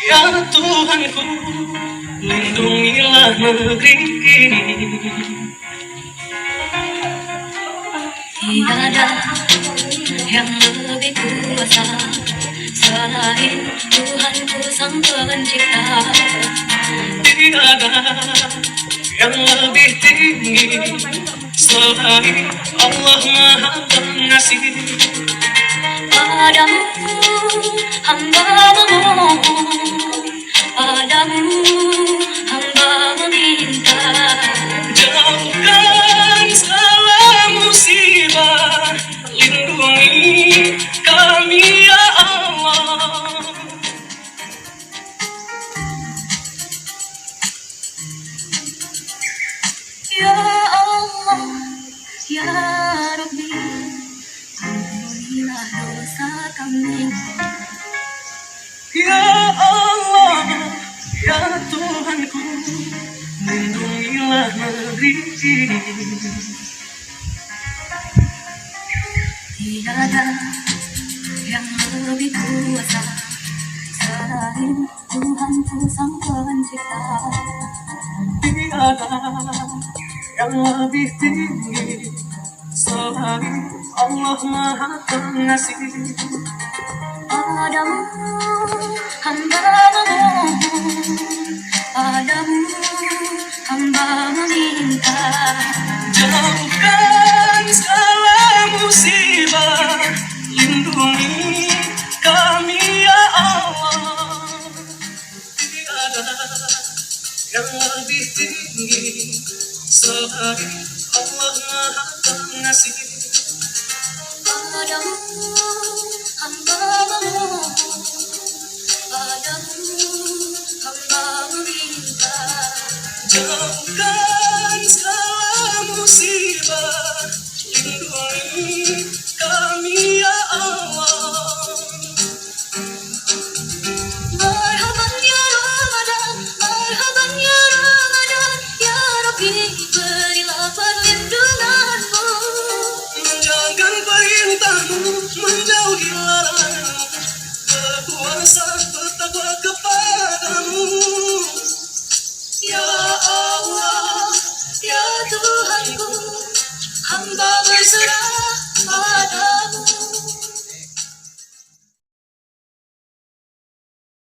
Ya Tuhanku, lindungilah negeri ini. Tiada yang lebih kuasa selain Tuhanku Sang Pencipta. Tiada yang lebih tinggi selain Allah Maha Pengasih. Padamu hamba memohon, padamu hamba meminta. Jauhkan segala musibah, lindungi kami ya Allah. Ya Allah, ya Rabbi, ampunilah dosa kami. Ya Allah, ya Tuhanku, lindungilah negeri ini. Tiada yang lebih kuasa selain Tuhanku Sang Pencipta. Tiada yang lebih tinggi selain Allah Maha Pengasih. Padamu hamba memohon, padamu hamba meminta. Jauhkan segala musibah, lindungi kami ya Allah. Tiada yang lebih tinggi selain Allah Maha Pengasih. Padamu hamba memohon, padamu hamba meminta. Jauhkan